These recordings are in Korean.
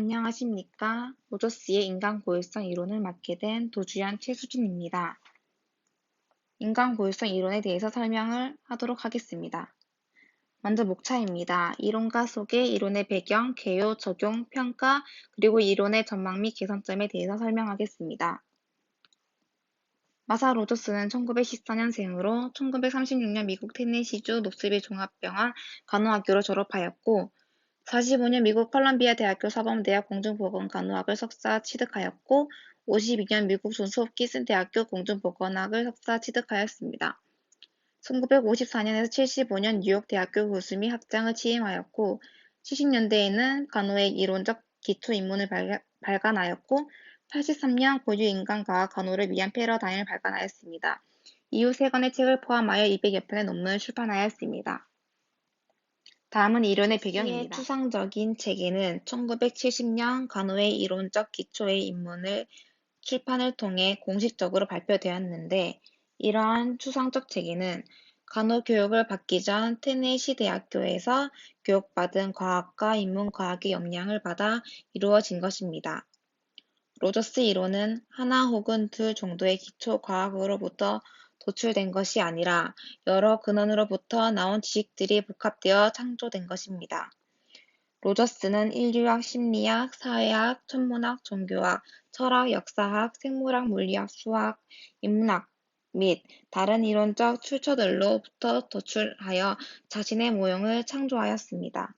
안녕하십니까. 로저스의 인간 고유성 이론을 맡게 된 도주연 최수진입니다. 인간 고유성 이론에 대해서 설명을 하도록 하겠습니다. 먼저 목차입니다. 이론가 소개, 이론의 배경, 개요, 적용, 평가, 그리고 이론의 전망 및 개선점에 대해서 설명하겠습니다. 마사 로저스는 1914년생으로 1936년 미국 테네시주 녹스빌 종합병원 간호학교를 졸업하였고 45년 미국 컬럼비아 대학교 사범대학 공중보건간호학을 석사 취득하였고 52년 미국 존스홉킨스 대학교 공중보건학을 석사 취득하였습니다. 1954년에서 75년 뉴욕 대학교 교수 및 학장을 취임하였고 70년대에는 간호의 이론적 기초 입문을 발간하였고 83년 고유 인간과학 간호를 위한 패러다임을 발간하였습니다. 이후 3권의 책을 포함하여 200여 편의 논문을 출판하였습니다. 다음은 이론의 배경입니다. 추상적인 체계는 1970년 간호의 이론적 기초의 입문을 출판을 통해 공식적으로 발표되었는데 이러한 추상적 체계는 간호 교육을 받기 전 테네시 대학교에서 교육받은 과학과 인문과학의 영향을 받아 이루어진 것입니다. 로저스 이론은 하나 혹은 둘 정도의 기초 과학으로부터 도출된 것이 아니라 여러 근원으로부터 나온 지식들이 복합되어 창조된 것입니다. 로저스는 인류학, 심리학, 사회학, 천문학, 종교학, 철학, 역사학, 생물학, 물리학, 수학, 인문학 및 다른 이론적 출처들로부터 도출하여 자신의 모형을 창조하였습니다.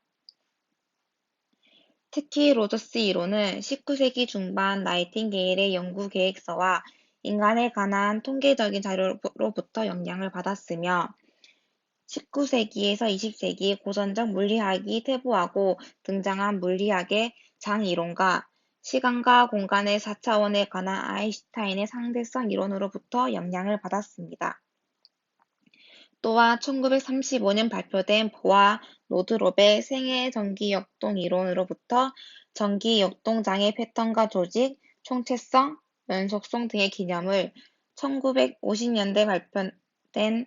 특히 로저스 이론은 19세기 중반 나이팅게일의 연구 계획서와 인간에 관한 통계적인 자료로부터 영향을 받았으며 19세기에서 20세기 고전적 물리학이 퇴보하고 등장한 물리학의 장이론과 시간과 공간의 4차원에 관한 아인슈타인의 상대성 이론으로부터 영향을 받았습니다. 또한 1935년 발표된 보아 노드롭의 생애 전기역동 이론으로부터 전기역동장의 패턴과 조직, 총체성, 연속성 등의 개념을 1950년대 발표된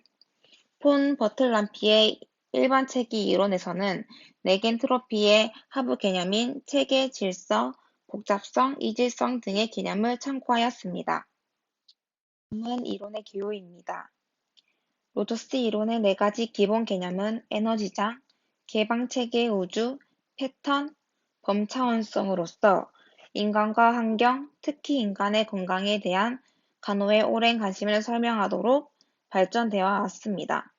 폰 버틀람피의 일반 체계 이론에서는 네겐트로피의 하부 개념인 체계 질서, 복잡성, 이질성 등의 개념을 참고하였습니다. 다음은 이론의 개요입니다. 로저스 이론의 4가지 기본 개념은 에너지장, 개방체계 우주, 패턴, 범차원성으로서 인간과 환경, 특히 인간의 건강에 대한 간호의 오랜 관심을 설명하도록 발전되어 왔습니다.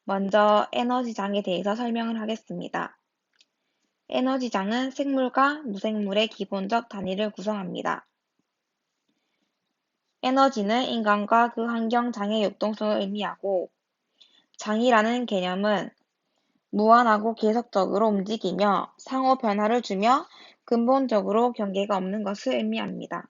먼저 에너지장에 대해서 설명을 하겠습니다. 에너지장은 생물과 무생물의 기본적 단위를 구성합니다. 에너지는 인간과 그 환경장의 역동성을 의미하고 장이라는 개념은 무한하고 계속적으로 움직이며 상호 변화를 주며 근본적으로 경계가 없는 것을 의미합니다.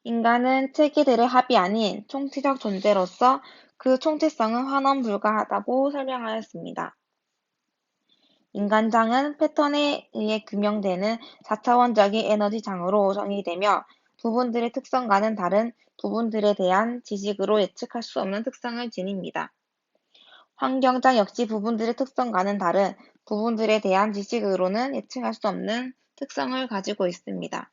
인간은 체계들의 합이 아닌 총체적 존재로서 그 총체성은 환원 불가하다고 설명하였습니다. 인간장은 패턴에 의해 규명되는 4차원적인 에너지장으로 정의되며 부분들의 특성과는 다른 부분들에 대한 지식으로 예측할 수 없는 특성을 지닙니다. 환경장 역시 부분들의 특성과는 다른 부분들에 대한 지식으로는 예측할 수 없는 특성을 가지고 있습니다.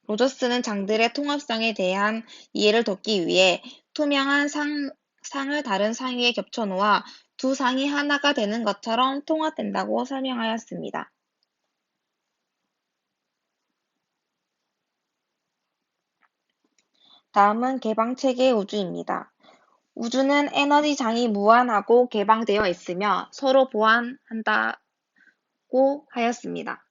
로저스는 장들의 통합성에 대한 이해를 돕기 위해 투명한 상을 다른 상위에 겹쳐 놓아 두 상이 하나가 되는 것처럼 통합된다고 설명하였습니다. 다음은 개방체계 우주입니다. 우주는 에너지장이 무한하고 개방되어 있으며 서로 보완한다고 하였습니다.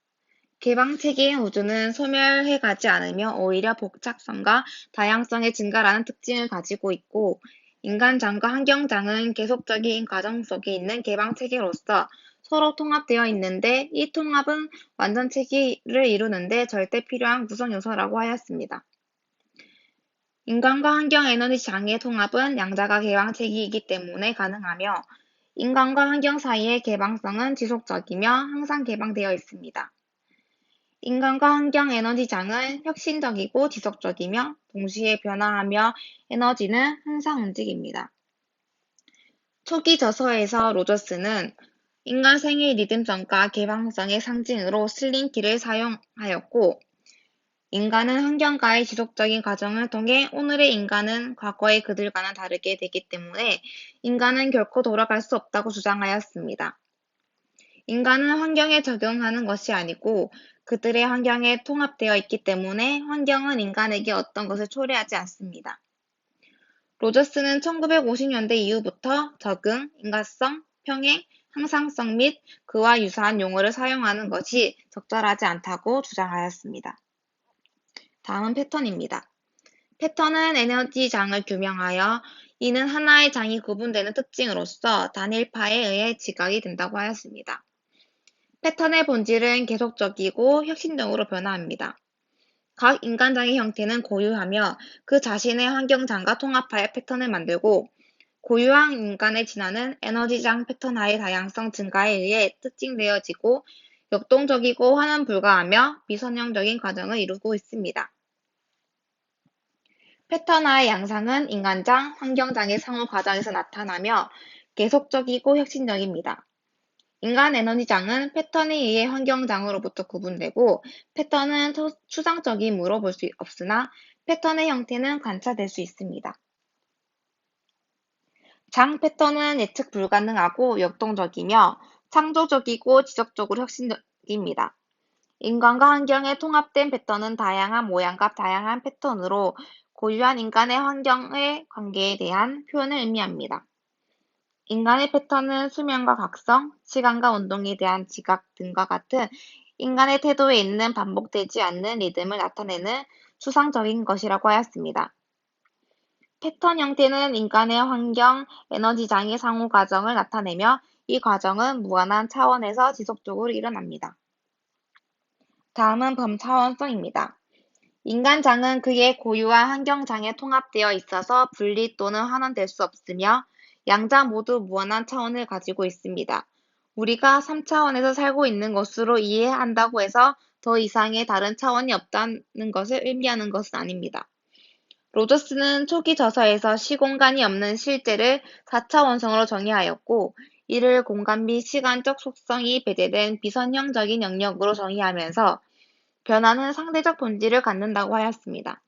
개방체계의 우주는 소멸해가지 않으며 오히려 복잡성과 다양성의 증가라는 특징을 가지고 있고 인간장과 환경장은 계속적인 과정 속에 있는 개방체계로서 서로 통합되어 있는데 이 통합은 완전체계를 이루는데 절대 필요한 구성요소라고 하였습니다. 인간과 환경 에너지장의 통합은 양자가 개방체계이기 때문에 가능하며 인간과 환경 사이의 개방성은 지속적이며 항상 개방되어 있습니다. 인간과 환경 에너지장은 혁신적이고 지속적이며 동시에 변화하며 에너지는 항상 움직입니다. 초기 저서에서 로저스는 인간 생의 리듬성과 개방성의 상징으로 슬링키를 사용하였고, 인간은 환경과의 지속적인 과정을 통해 오늘의 인간은 과거의 그들과는 다르게 되기 때문에 인간은 결코 돌아갈 수 없다고 주장하였습니다. 인간은 환경에 적응하는 것이 아니고 그들의 환경에 통합되어 있기 때문에 환경은 인간에게 어떤 것을 초래하지 않습니다. 로저스는 1950년대 이후부터 적응, 인과성, 평행, 항상성 및 그와 유사한 용어를 사용하는 것이 적절하지 않다고 주장하였습니다. 다음은 패턴입니다. 패턴은 에너지 장을 규명하여 이는 하나의 장이 구분되는 특징으로서 단일파에 의해 지각이 된다고 하였습니다. 패턴의 본질은 계속적이고 혁신적으로 변화합니다. 각 인간장의 형태는 고유하며 그 자신의 환경장과 통합하여 패턴을 만들고 고유한 인간의 진화는 에너지장 패턴하의 다양성 증가에 의해 특징되어지고 역동적이고 환원 불가하며 비선형적인 과정을 이루고 있습니다. 패턴화의 양상은 인간장, 환경장의 상호 과정에서 나타나며 계속적이고 혁신적입니다. 인간 에너지장은 패턴에 의해 환경장으로부터 구분되고 패턴은 추상적이므로 볼 수 없으나 패턴의 형태는 관찰될 수 있습니다. 장 패턴은 예측 불가능하고 역동적이며 창조적이고 지속적으로 혁신적입니다. 인간과 환경의 통합된 패턴은 다양한 모양과 다양한 패턴으로 고유한 인간의 환경의 관계에 대한 표현을 의미합니다. 인간의 패턴은 수면과 각성, 시간과 운동에 대한 지각 등과 같은 인간의 태도에 있는 반복되지 않는 리듬을 나타내는 추상적인 것이라고 하였습니다. 패턴 형태는 인간의 환경, 에너지장의 상호 과정을 나타내며 이 과정은 무한한 차원에서 지속적으로 일어납니다. 다음은 범차원성입니다. 인간장은 그의 고유한 환경장에 통합되어 있어서 분리 또는 환원될 수 없으며 양장 모두 무한한 차원을 가지고 있습니다. 우리가 3차원에서 살고 있는 것으로 이해한다고 해서 더 이상의 다른 차원이 없다는 것을 의미하는 것은 아닙니다. 로저스는 초기 저서에서 시공간이 없는 실제를 4차원성으로 정의하였고, 이를 공간 및 시간적 속성이 배제된 비선형적인 영역으로 정의하면서 변화는 상대적 본질을 갖는다고 하였습니다.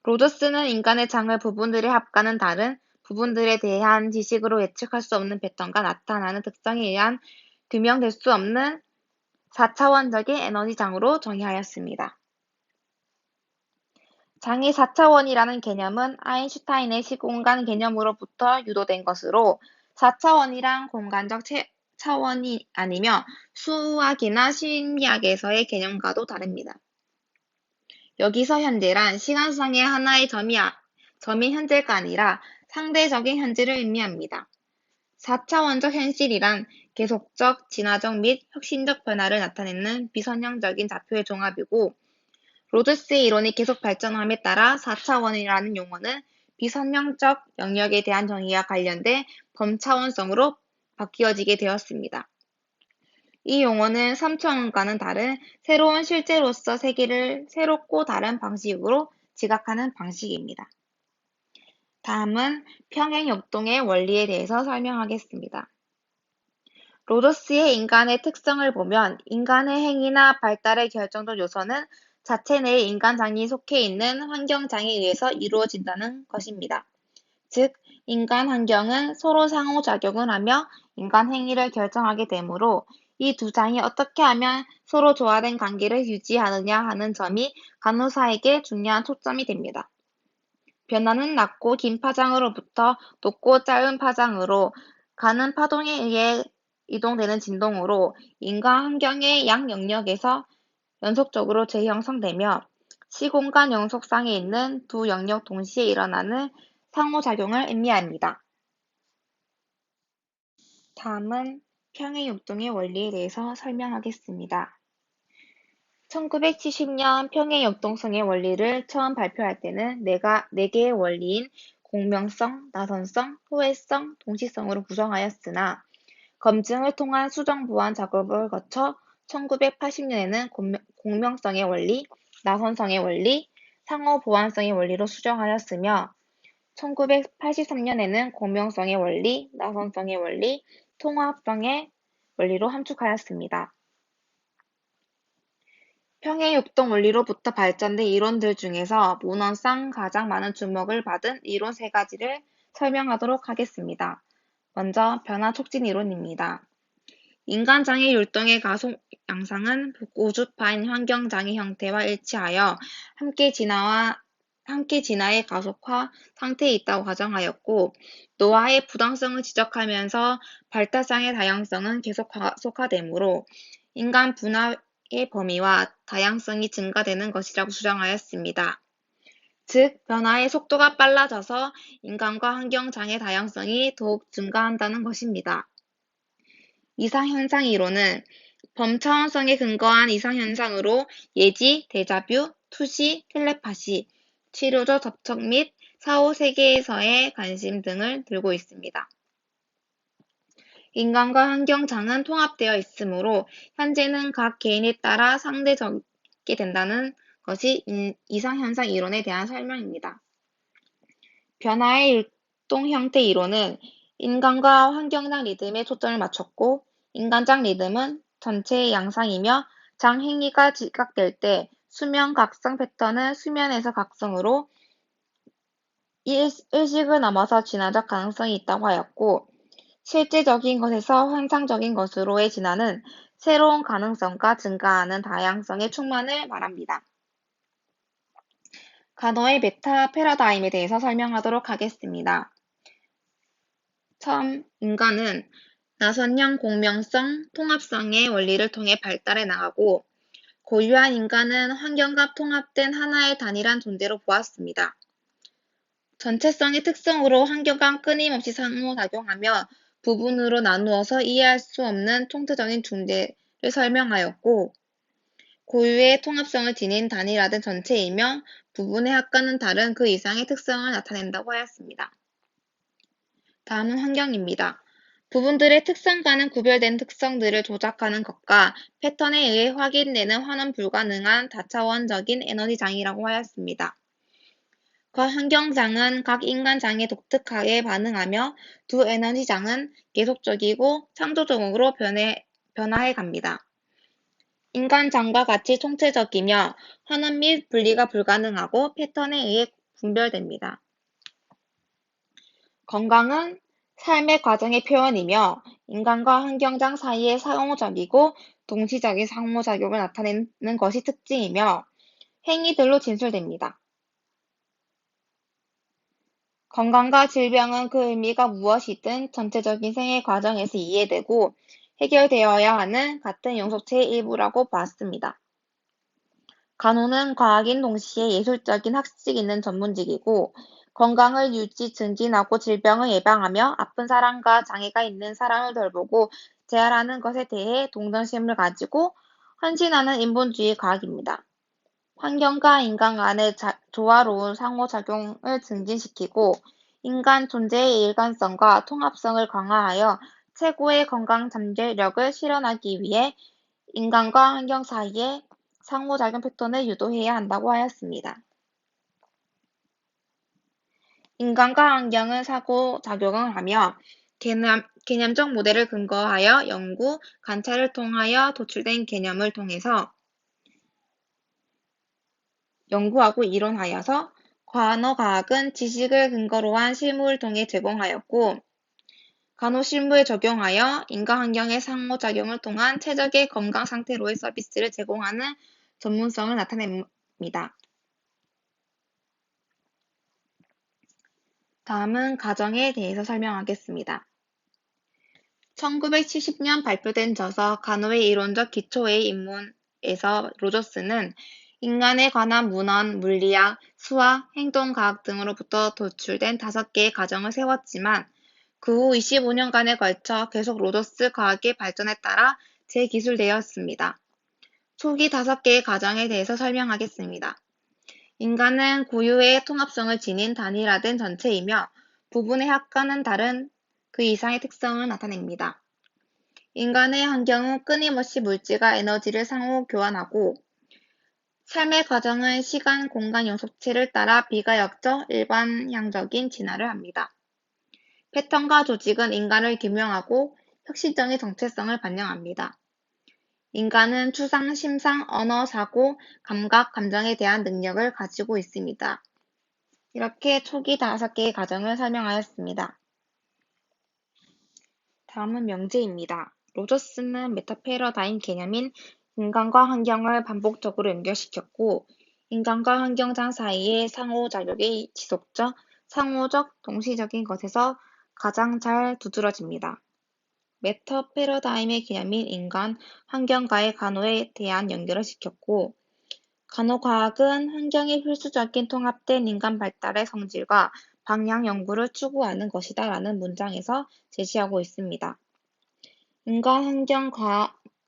로저스는 인간의 장을 부분들의 합과는 다른 부분들에 대한 지식으로 예측할 수 없는 패턴과 나타나는 특성에 의한 규명될 수 없는 4차원적인 에너지 장으로 정의하였습니다. 장이 4차원이라는 개념은 아인슈타인의 시공간 개념으로부터 유도된 것으로 4차원이란 공간적 차원이 아니며 수학이나 심리학에서의 개념과도 다릅니다. 여기서 현재란 시간상의 하나의 점인 현재가 아니라 상대적인 현재를 의미합니다. 4차원적 현실이란 계속적, 진화적 및 혁신적 변화를 나타내는 비선형적인 좌표의 종합이고, 로저스의 이론이 계속 발전함에 따라 4차원이라는 용어는 비선형적 영역에 대한 정의와 관련된 범차원성으로 바뀌어지게 되었습니다. 이 용어는 3차원과는 다른 새로운 실제로서 세계를 새롭고 다른 방식으로 지각하는 방식입니다. 다음은 평행역동의 원리에 대해서 설명하겠습니다. 로저스의 인간의 특성을 보면 인간의 행위나 발달의 결정적 요소는 자체 내에 인간장이 속해 있는 환경장에 의해서 이루어진다는 것입니다. 즉, 인간 환경은 서로 상호작용을 하며 인간 행위를 결정하게 되므로 이 두 장이 어떻게 하면 서로 조화된 관계를 유지하느냐 하는 점이 간호사에게 중요한 초점이 됩니다. 변화는 낮고 긴 파장으로부터 높고 짧은 파장으로 가는 파동에 의해 이동되는 진동으로 인간 환경의 양 영역에서 연속적으로 재형성되며 시공간 영속상에 있는 두 영역 동시에 일어나는 상호작용을 의미합니다. 다음은 평행역동의 원리에 대해서 설명하겠습니다. 1970년 평행역동성의 원리를 처음 발표할 때는 네 개의 원리인 공명성, 나선성, 호혜성, 동시성으로 구성하였으나 검증을 통한 수정 보완 작업을 거쳐 1980년에는 공명성의 원리, 나선성의 원리, 상호 보완성의 원리로 수정하였으며 1983년에는 공명성의 원리, 나선성의 원리, 통합성의 원리로 함축하였습니다. 평행육동 원리로부터 발전된 이론들 중에서 문헌상 가장 많은 주목을 받은 이론 세 가지를 설명하도록 하겠습니다. 먼저 변화 촉진 이론입니다. 인간장애 율동의 가속 양상은 우주파인 환경장애 형태와 일치하여 함께 진화의 가속화 상태에 있다고 가정하였고, 노화의 부당성을 지적하면서 발달장애 다양성은 계속 가속화되므로 인간 분화의 범위와 다양성이 증가되는 것이라고 주장하였습니다. 즉, 변화의 속도가 빨라져서 인간과 환경장애 다양성이 더욱 증가한다는 것입니다. 이상현상 이론은 범차원성에 근거한 이상현상으로 예지, 데자뷰, 투시, 텔레파시, 치료적 접촉 및 사후세계에서의 관심 등을 들고 있습니다. 인간과 환경장은 통합되어 있으므로 현재는 각 개인에 따라 상대적이 된다는 것이 이상현상 이론에 대한 설명입니다. 변화의 율동 형태 이론은 인간과 환경장 리듬에 초점을 맞췄고, 인간장 리듬은 전체의 양상이며 장행위가 지각될 때 수면 각성 패턴은 수면에서 각성으로 의식을 넘어서 진화적 가능성이 있다고 하였고, 실제적인 것에서 환상적인 것으로의 진화는 새로운 가능성과 증가하는 다양성의 충만을 말합니다. 가노의 메타 패러다임에 대해서 설명하도록 하겠습니다. 처음, 인간은 나선형 공명성, 통합성의 원리를 통해 발달해 나가고, 고유한 인간은 환경과 통합된 하나의 단일한 존재로 보았습니다. 전체성의 특성으로 환경과 끊임없이 상호작용하며 부분으로 나누어서 이해할 수 없는 총체적인 존재를 설명하였고, 고유의 통합성을 지닌 단일화된 전체이며 부분의 학과는 다른 그 이상의 특성을 나타낸다고 하였습니다. 다음은 환경입니다. 부분들의 특성과는 구별된 특성들을 조작하는 것과 패턴에 의해 확인되는 환원 불가능한 다차원적인 에너지장이라고 하였습니다. 환경장은 각 인간장에 독특하게 반응하며 두 에너지장은 계속적이고 창조적으로 변화해 갑니다. 인간장과 같이 총체적이며 환원 및 분리가 불가능하고 패턴에 의해 분별됩니다. 건강은 삶의 과정의 표현이며 인간과 환경장 사이의 상호적이고 동시적인 상호작용을 나타내는 것이 특징이며 행위들로 진술됩니다. 건강과 질병은 그 의미가 무엇이든 전체적인 생애 과정에서 이해되고 해결되어야 하는 같은 영속체의 일부라고 봤습니다. 간호는 과학인 동시에 예술적인 학식 있는 전문직이고, 건강을 증진하고 질병을 예방하며 아픈 사람과 장애가 있는 사람을 돌보고 재활하는 것에 대해 동정심을 가지고 헌신하는 인본주의 과학입니다. 환경과 인간 간의 조화로운 상호작용을 증진시키고 인간 존재의 일관성과 통합성을 강화하여 최고의 건강 잠재력을 실현하기 위해 인간과 환경 사이의 상호작용 패턴을 유도해야 한다고 하였습니다. 인간과 환경은 상호작용을 하며 개념적 모델을 근거하여 연구, 관찰을 통하여 도출된 개념을 통해서 연구하고 이론하여서 간호과학은 지식을 근거로 한 실무를 통해 제공하였고, 간호실무에 적용하여 인과환경의 상호작용을 통한 최적의 건강 상태로의 서비스를 제공하는 전문성을 나타냅니다. 다음은 가정에 대해서 설명하겠습니다. 1970년 발표된 저서 간호의 이론적 기초의 입문에서 로저스는 인간에 관한 문헌, 물리학, 수학, 행동과학 등으로부터 도출된 5개의 가정을 세웠지만 그 후 25년간에 걸쳐 계속 로저스 과학의 발전에 따라 재기술되었습니다. 초기 5개의 가정에 대해서 설명하겠습니다. 인간은 고유의 통합성을 지닌 단일화된 전체이며 부분의 학과는 다른 그 이상의 특성을 나타냅니다. 인간의 환경은 끊임없이 물질과 에너지를 상호 교환하고 삶의 과정은 시간, 공간 요소체를 따라 비가역적, 일반향적인 진화를 합니다. 패턴과 조직은 인간을 규명하고 혁신적인 정체성을 반영합니다. 인간은 추상, 심상, 언어, 사고, 감각, 감정에 대한 능력을 가지고 있습니다. 이렇게 초기 5개의 과정을 설명하였습니다. 다음은 명제입니다. 로저스는 메타패러다임 개념인 인간과 환경을 반복적으로 연결시켰고, 인간과 환경장 사이의 상호작용이 지속적, 상호적, 동시적인 것에서 가장 잘 두드러집니다. 메타패러다임의 개념인 인간, 환경과의 간호에 대한 연결을 시켰고, 간호과학은 환경의 필수적인 통합된 인간 발달의 성질과 방향 연구를 추구하는 것이다 라는 문장에서 제시하고 있습니다. 인간, 환경,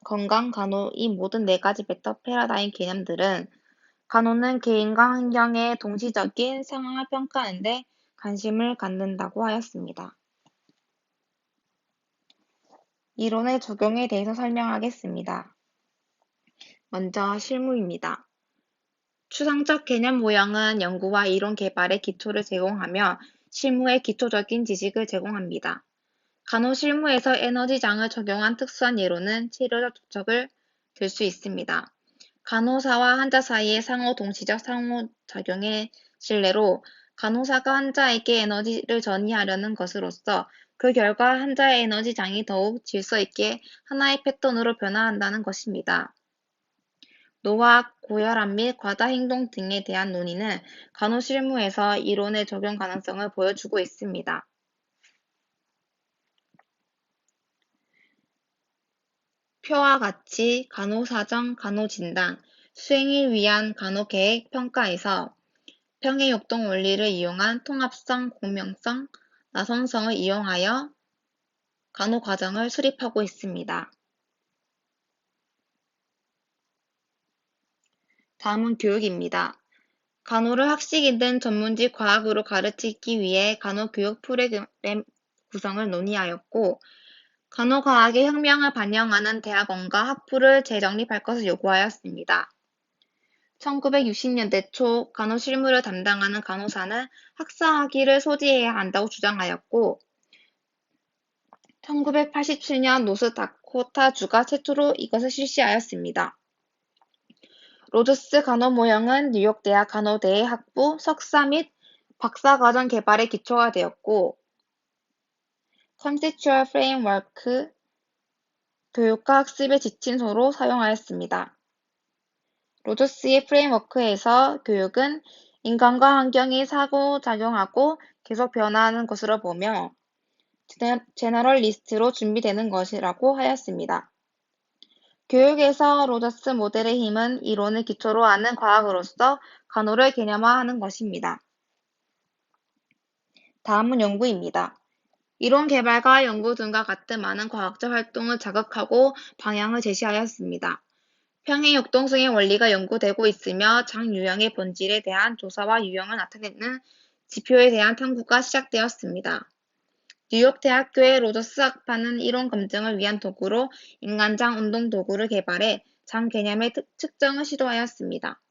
건강, 간호 이 모든 4가지 메타 패러다임 개념들은 간호는 개인과 환경의 동시적인 상황을 평가하는 데 관심을 갖는다고 하였습니다. 이론의 적용에 대해서 설명하겠습니다. 먼저 실무입니다. 추상적 개념 모형은 연구와 이론 개발의 기초를 제공하며 실무의 기초적인 지식을 제공합니다. 간호 실무에서 에너지장을 적용한 특수한 예로는 치료적 접촉을 들 수 있습니다. 간호사와 환자 사이의 상호 동시적 상호작용의 신뢰로 간호사가 환자에게 에너지를 전이하려는 것으로서 그 결과 환자의 에너지장이 더욱 질서 있게 하나의 패턴으로 변화한다는 것입니다. 노화, 고혈압 및 과다 행동 등에 대한 논의는 간호 실무에서 이론의 적용 가능성을 보여주고 있습니다. 표와 같이 간호사정, 간호진단, 수행을 위한 간호계획 평가에서 평행역동 원리를 이용한 통합성, 공명성, 나성성을 이용하여 간호과정을 수립하고 있습니다. 다음은 교육입니다. 간호를 학식이든 전문직 과학으로 가르치기 위해 간호교육 프로그램 구성을 논의하였고, 간호과학의 혁명을 반영하는 대학원과 학부를 재정립할 것을 요구하였습니다. 1960년대 초 간호실무를 담당하는 간호사는 학사학위를 소지해야 한다고 주장하였고, 1987년 노스다코타주가 최초로 이것을 실시하였습니다. 로저스 간호 모형은 뉴욕대학 간호대의 학부, 석사 및 박사과정 개발의 기초가 되었고, 컨셉추얼 프레임워크, 교육과 학습의 지침서로 사용하였습니다. 로저스의 프레임워크에서 교육은 인간과 환경이 상호작용하고 계속 변화하는 것으로 보며 제너럴리스트로 준비되는 것이라고 하였습니다. 교육에서 로저스 모델의 힘은 이론을 기초로 하는 과학으로서 간호를 개념화하는 것입니다. 다음은 연구입니다. 이론 개발과 연구 등과 같은 많은 과학적 활동을 자극하고 방향을 제시하였습니다. 평행역동성의 원리가 연구되고 있으며 장 유형의 본질에 대한 조사와 유형을 나타내는 지표에 대한 탐구가 시작되었습니다. 뉴욕대학교의 로저스 학파는 이론 검증을 위한 도구로 인간장 운동 도구를 개발해 장 개념의 측정을 시도하였습니다.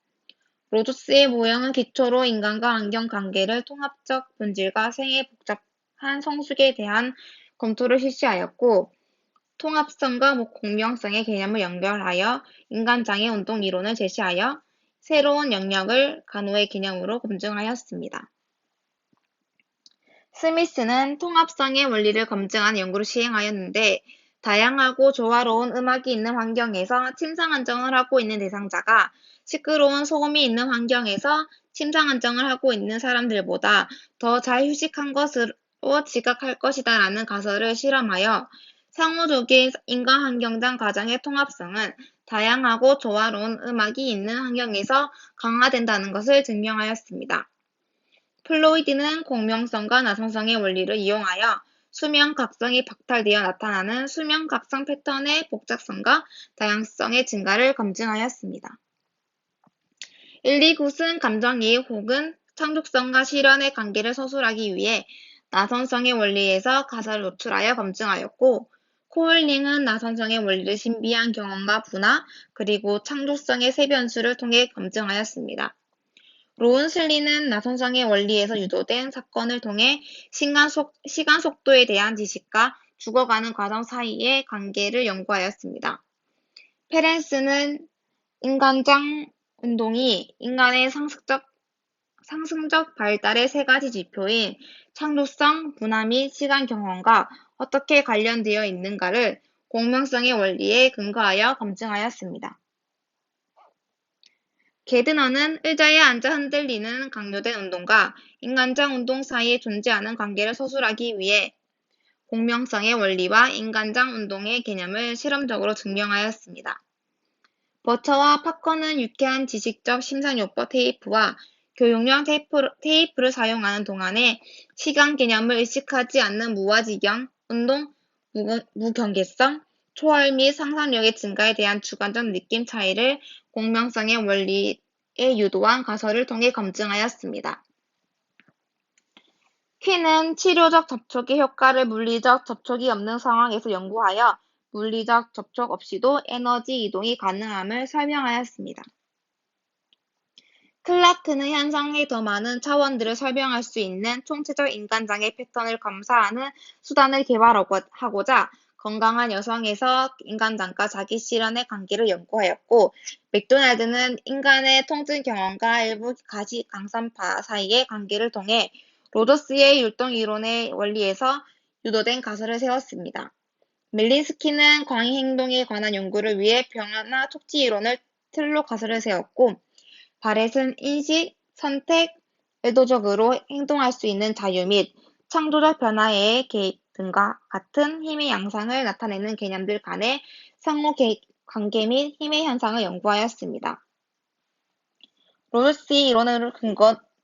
로저스의 모형은 기초로 인간과 환경 관계를 통합적 본질과 생의 복잡한 성숙에 대한 검토를 실시하였고, 통합성과 공명성의 개념을 연결하여 인간장애 운동 이론을 제시하여 새로운 영역을 간호의 개념으로 검증하였습니다. 스미스는 통합성의 원리를 검증한 연구를 시행하였는데, 다양하고 조화로운 음악이 있는 환경에서 침상 안정을 하고 있는 대상자가 시끄러운 소음이 있는 환경에서 침상 안정을 하고 있는 사람들보다 더 잘 휴식한 것으로 지각할 것이다라는 가설을 실험하여 상호적인 인간환경장 과정의 통합성은 다양하고 조화로운 음악이 있는 환경에서 강화된다는 것을 증명하였습니다. 플로이드는 공명성과 나성성의 원리를 이용하여 수면 각성이 박탈되어 나타나는 수면 각성 패턴의 복잡성과 다양성의 증가를 검증하였습니다. 1,2굿은 감정이입 혹은 창조성과 실현의 관계를 서술하기 위해 나성성의 원리에서 가설을 노출하여 검증하였고, 코울링은 나선성의 원리를 신비한 경험과 분화, 그리고 창조성의 세 변수를 통해 검증하였습니다. 로운슬리는 나선성의 원리에서 유도된 사건을 통해 시간 속도에 대한 지식과 죽어가는 과정 사이의 관계를 연구하였습니다. 페렌스는 인간장 운동이 인간의 상승적 발달의 세 가지 지표인 창조성, 분화 및 시간 경험과 어떻게 관련되어 있는가를 공명성의 원리에 근거하여 검증하였습니다. 게드너는 의자에 앉아 흔들리는 강요된 운동과 인간장 운동 사이에 존재하는 관계를 서술하기 위해 공명성의 원리와 인간장 운동의 개념을 실험적으로 증명하였습니다. 버처와 파커는 유쾌한 지식적 심사요법 테이프와 교육용 테이프를 사용하는 동안에 시간 개념을 의식하지 않는 무아지경, 운동 무경계성, 초월 및 상상력의 증가에 대한 주관적 느낌 차이를 공명성의 원리에 유도한 가설을 통해 검증하였습니다. 퀸은 치료적 접촉의 효과를 물리적 접촉이 없는 상황에서 연구하여 물리적 접촉 없이도 에너지 이동이 가능함을 설명하였습니다. 클라크는 현상의 더 많은 차원들을 설명할 수 있는 총체적 인간장애 패턴을 검사하는 수단을 개발하고자 건강한 여성에서 인간장과 자기 실현의 관계를 연구하였고, 맥도날드는 인간의 통증 경험과 일부 가시 강산파 사이의 관계를 통해 로저스의 율동 이론의 원리에서 유도된 가설을 세웠습니다. 밀린스키는 광의 행동에 관한 연구를 위해 변화 촉지 이론을 틀로 가설을 세웠고, 바렛은 인식, 선택, 의도적으로 행동할 수 있는 자유 및 창조적 변화의 개입 등과 같은 힘의 양상을 나타내는 개념들 간의 상호 관계 및 힘의 현상을 연구하였습니다. 로저스의 이론을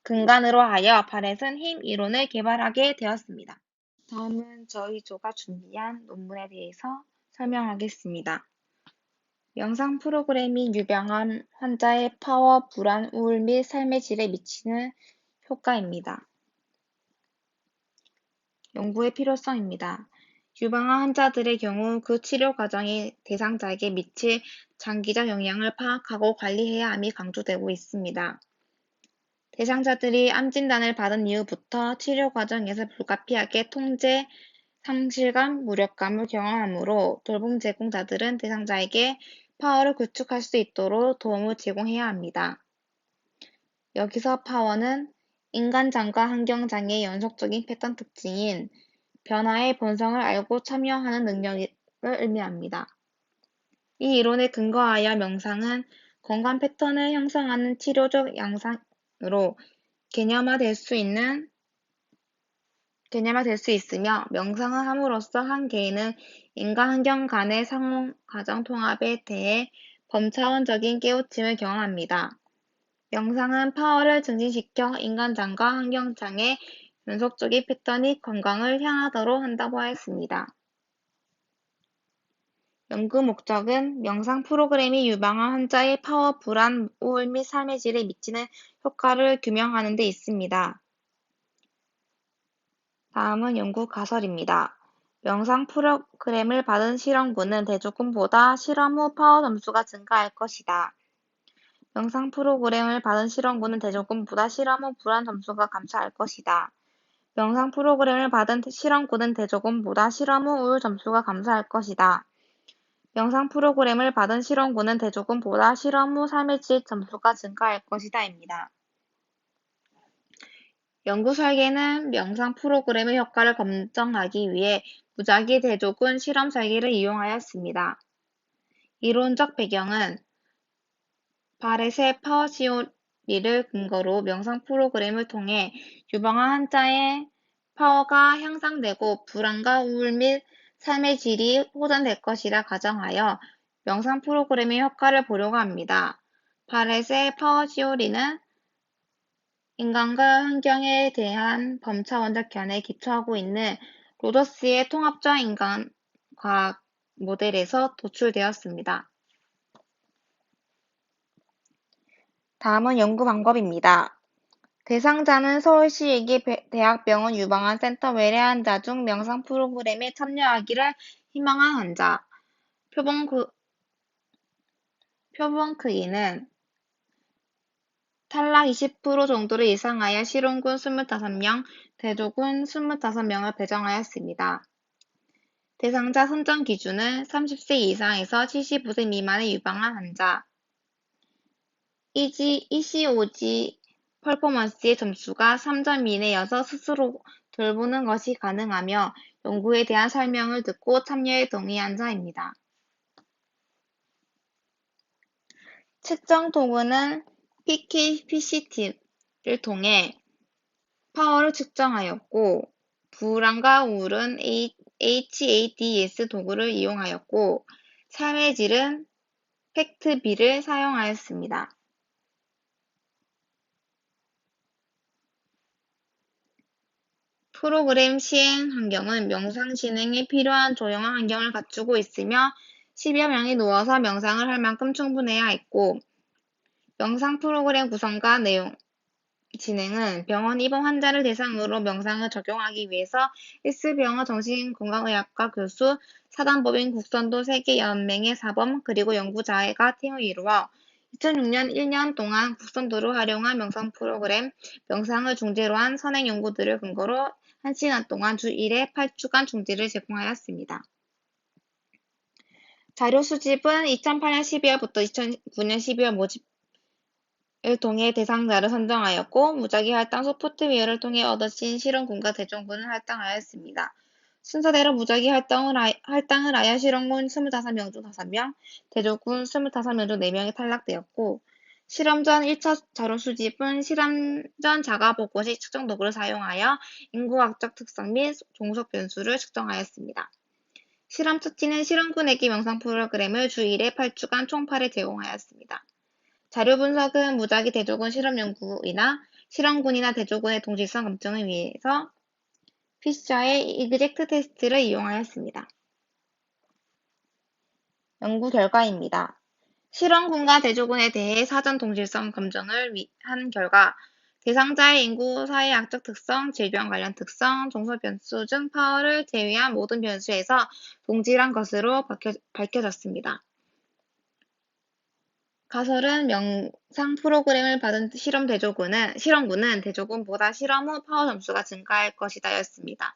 근간으로 하여 바렛은 힘 이론을 개발하게 되었습니다. 다음은 저희 조가 준비한 논문에 대해서 설명하겠습니다. 명상 프로그램이 유병한 환자의 파워, 불안, 우울 및 삶의 질에 미치는 효과입니다. 연구의 필요성입니다. 유방암 환자들의 경우 그 치료 과정이 대상자에게 미칠 장기적 영향을 파악하고 관리해야 함이 강조되고 있습니다. 대상자들이 암 진단을 받은 이후부터 치료 과정에서 불가피하게 통제, 상실감, 무력감을 경험하므로 돌봄 제공자들은 대상자에게 파워를 구축할 수 있도록 도움을 제공해야 합니다. 여기서 파워는 인간장과 환경장의 연속적인 패턴 특징인 변화의 본성을 알고 참여하는 능력을 의미합니다. 이 이론에 근거하여 명상은 건강 패턴을 형성하는 치료적 양상으로 개념화될 수 있으며, 명상을 함으로써 한 개인은 인과 환경 간의 상호 과정 통합에 대해 범차원적인 깨우침을 경험합니다. 명상은 파워를 증진시켜 인간장과 환경장의 연속적인 패턴이 건강을 향하도록 한다고 하였습니다. 연구 목적은 명상 프로그램이 유방암 환자의 파워, 불안, 우울 및 삶의 질에 미치는 효과를 규명하는 데 있습니다. 다음은 연구 가설입니다. 명상 프로그램을 받은 실험군은 대조군보다 실험 후 파워 점수가 증가할 것이다. 명상 프로그램을 받은 실험군은 대조군보다 실험 후 불안 점수가 감소할 것이다. 명상 프로그램을 받은 실험군은 대조군보다 실험 후 우울 점수가 감소할 것이다. 명상 프로그램을 받은 실험군은 대조군보다 실험 후 삶의 질 점수가 증가할 것이다.입니다. 연구 설계는 명상 프로그램의 효과를 검증하기 위해 무작위 대조군 실험 설계를 이용하였습니다. 이론적 배경은 바렛의 파워 시오리를 근거로 명상 프로그램을 통해 유방암 환자의 파워가 향상되고 불안과 우울 및 삶의 질이 호전될 것이라 가정하여 명상 프로그램의 효과를 보려고 합니다. 바렛의 파워 시오리는 인간과 환경에 대한 범차원적 견해에 기초하고 있는 로저스의 통합적 인간과학 모델에서 도출되었습니다. 다음은 연구 방법입니다. 대상자는 서울시 예기대학병원 유방암 센터 외래 환자 중 명상 프로그램에 참여하기를 희망한 환자, 표본, 표본 크기는 탈락 20% 정도를 예상하여 실험군 25명, 대조군 25명을 배정하였습니다. 대상자 선정 기준은 30세 이상에서 75세 미만의 유방암 환자, ECOG 퍼포먼스의 점수가 3점 이내여서 스스로 돌보는 것이 가능하며 연구에 대한 설명을 듣고 참여에 동의한 자입니다. 측정 도구는 PK-PCT를 통해 파워를 측정하였고, 불안과 우울은 HADS 도구를 이용하였고, 삶의 질은 팩트비를 사용하였습니다. 프로그램 시행 환경은 명상 진행에 필요한 조용한 환경을 갖추고 있으며 10여 명이 누워서 명상을 할 만큼 충분해야 했고, 명상 프로그램 구성과 내용, 진행은 병원 입원 환자를 대상으로 명상을 적용하기 위해서 S병원 정신건강의학과 교수, 사단법인 국선도 세계연맹의 사범, 그리고 연구자가 팀을 이루어 2006년 1년 동안 국선도를 활용한 명상 프로그램, 명상을 중재로 한 선행 연구들을 근거로 1시간 동안 주 1회 8주간 중지를 제공하였습니다. 자료 수집은 2008년 12월부터 2009년 12월 모집을 통해 대상자를 선정하였고, 무작위 할당 소프트웨어를 통해 얻어진 실험군과 대조군을 할당하였습니다. 순서대로 무작위 할당을 하여 실험군 25명 중 5명, 대조군 25명 중 4명이 탈락되었고, 실험 전 1차 자료 수집은 실험 전 자가보고식 측정 도구를 사용하여 인구학적 특성 및 종속 변수를 측정하였습니다. 실험 처치는 실험군에게 명상 프로그램을 주 1회 8주간 총 8회 제공하였습니다. 자료 분석은 무작위 대조군 실험 연구이나 실험군이나 대조군의 동질성 검증을 위해서 피셔의 이그젝트 테스트를 이용하였습니다. 연구 결과입니다. 실험군과 대조군에 대해 사전 동질성 검증을 한 결과 대상자의 인구, 사회학적 특성, 질병 관련 특성, 종속 변수 중 파워를 제외한 모든 변수에서 동질한 것으로 밝혀졌습니다. 가설은 명상 프로그램을 받은 실험군은 대조군보다 실험 후 파워 점수가 증가할 것이다 였습니다.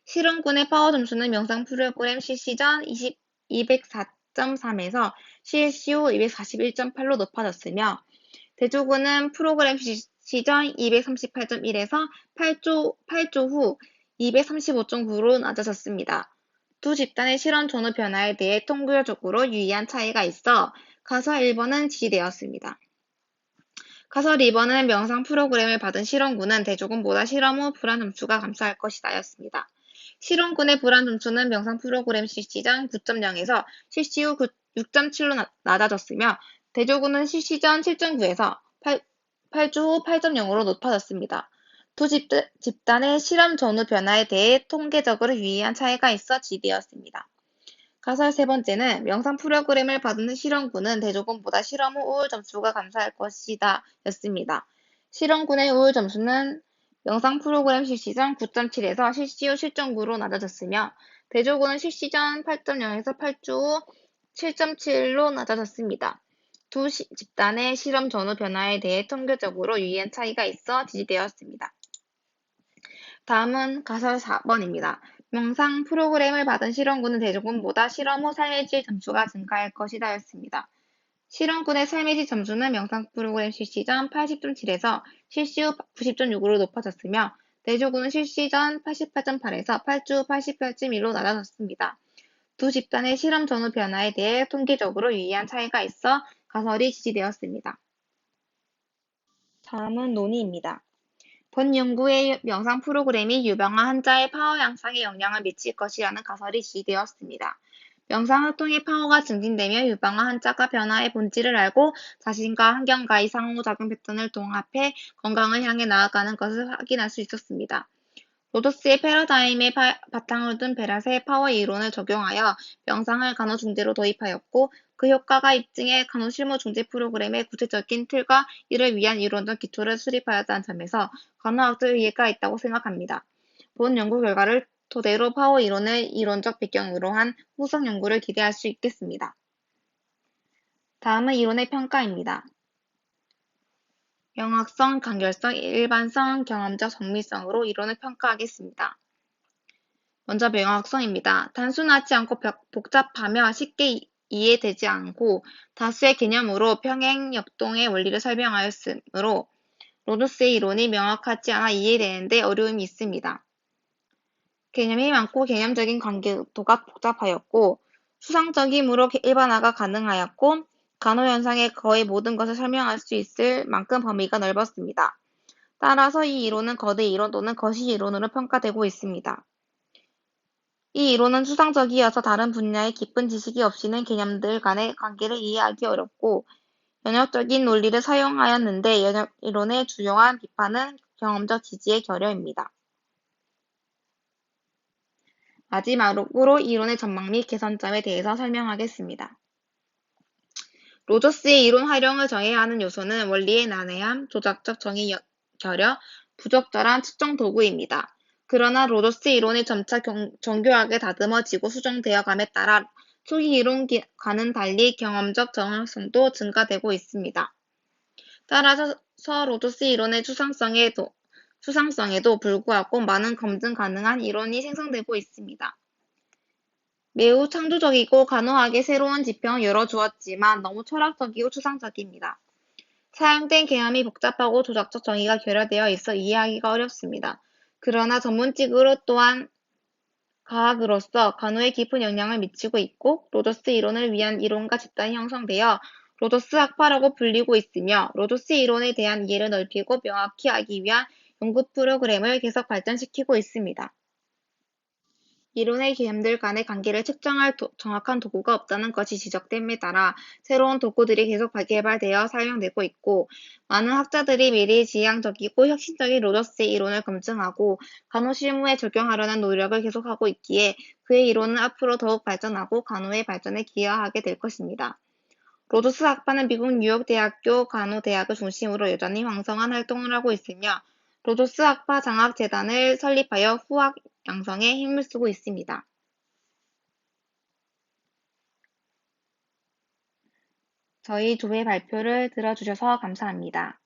실험군의 파워 점수는 명상 프로그램 실시 전 204.3에서 실시 후 241.8로 높아졌으며, 대조군은 프로그램 실시 전 238.1에서 8조 후 235.9로 낮아졌습니다. 두 집단의 실험 전후 변화에 대해 통계적으로 유의한 차이가 있어 가설 1번은 지지되었습니다. 가설 2번은 명상 프로그램을 받은 실험군은 대조군보다 실험 후 불안 점수가 감소할 것이다 였습니다. 실험군의 불안 점수는 명상 프로그램 실시 전 9.0에서 실시 후 6.7로 낮아졌으며, 대조군은 실시 전 7.9에서 8주 후 8.0으로 높아졌습니다. 두 집단의 실험 전후 변화에 대해 통계적으로 유의한 차이가 있어 지지되었습니다. 가설 세 번째는 명상 프로그램을 받은 실험군은 대조군보다 실험 후 우울 점수가 감소할 것이다 였습니다. 실험군의 우울 점수는 명상 프로그램 실시 전 9.7에서 실시 후 7.9로 낮아졌으며, 대조군은 실시 전 8.0에서 8주 후 7.7로 낮아졌습니다. 두 집단의 실험 전후 변화에 대해 통계적으로 유의한 차이가 있어 지지되었습니다. 다음은 가설 4번입니다. 명상 프로그램을 받은 실험군은 대조군보다 실험 후 삶의 질 점수가 증가할 것이다 였습니다. 실험군의 삶의 질 점수는 명상 프로그램 실시 전 80.7에서 실시 후 90.6으로 높아졌으며, 대조군은 실시 전 88.8에서 8주 후 88.1로 낮아졌습니다. 두 집단의 실험 전후 변화에 대해 통계적으로 유의한 차이가 있어 가설이 지지되었습니다. 다음은 논의입니다. 본 연구의 명상 프로그램이 유병한 환자의 파워 향상에 영향을 미칠 것이라는 가설이 지지되었습니다. 명상을 통해 파워가 증진되며 유방암 환자가 변화의 본질을 알고 자신과 환경과의 상호작용 패턴을 통합해 건강을 향해 나아가는 것을 확인할 수 있었습니다. 로더스의 패러다임에 바탕을 둔 베랏의 파워 이론을 적용하여 명상을 간호중재로 도입하였고, 그 효과가 입증해 간호실무중재 프로그램의 구체적인 틀과 이를 위한 이론적 기초를 수립하였다는 점에서 간호학적 의의가 있다고 생각합니다. 본 연구 결과를 토대로 파워 이론을 이론적 배경으로 한 후속 연구를 기대할 수 있겠습니다. 다음은 이론의 평가입니다. 명확성, 간결성, 일반성, 경험적 정밀성으로 이론을 평가하겠습니다. 먼저 명확성입니다. 단순하지 않고 복잡하며 쉽게 이해되지 않고 다수의 개념으로 평행 역동의 원리를 설명하였으므로 로저스의 이론이 명확하지 않아 이해되는데 어려움이 있습니다. 개념이 많고 개념적인 관계도가 복잡하였고 추상적이므로 일반화가 가능하였고 간호현상의 거의 모든 것을 설명할 수 있을 만큼 범위가 넓었습니다. 따라서 이 이론은 거대 이론 또는 거시 이론으로 평가되고 있습니다. 이 이론은 추상적이어서 다른 분야의 깊은 지식이 없이는 개념들 간의 관계를 이해하기 어렵고 연역적인 논리를 사용하였는데 이론의 주요한 비판은 경험적 지지의 결여입니다. 마지막으로 이론의 전망 및 개선점에 대해서 설명하겠습니다. 로저스의 이론 활용을 정해야 하는 요소는 원리의 난해함, 조작적 정의 결여, 부적절한 측정 도구입니다. 그러나 로저스 이론이 점차 정교하게 다듬어지고 수정되어 감에 따라 초기 이론과는 달리 경험적 정확성도 증가되고 있습니다. 따라서 로저스 이론의 추상성에도 불구하고 많은 검증 가능한 이론이 생성되고 있습니다. 매우 창조적이고 간호학의 새로운 지평을 열어주었지만 너무 철학적이고 추상적입니다. 사용된 개념이 복잡하고 조작적 정의가 결여되어 있어 이해하기가 어렵습니다. 그러나 전문직으로 또한 과학으로서 간호에 깊은 영향을 미치고 있고 로저스 이론을 위한 이론과 집단이 형성되어 로저스 학파라고 불리고 있으며 로저스 이론에 대한 이해를 넓히고 명확히 하기 위한 연구 프로그램을 계속 발전시키고 있습니다. 이론의 개념들 간의 관계를 측정할 정확한 도구가 없다는 것이 지적됨에 따라 새로운 도구들이 계속 개발되어 사용되고 있고 많은 학자들이 미래지향적이고 혁신적인 로저스의 이론을 검증하고 간호 실무에 적용하려는 노력을 계속하고 있기에 그의 이론은 앞으로 더욱 발전하고 간호의 발전에 기여하게 될 것입니다. 로저스 학파는 미국 뉴욕대학교 간호대학을 중심으로 여전히 왕성한 활동을 하고 있으며 로저스 학파 장학재단을 설립하여 후학 양성에 힘을 쓰고 있습니다. 저희 조회 발표를 들어주셔서 감사합니다.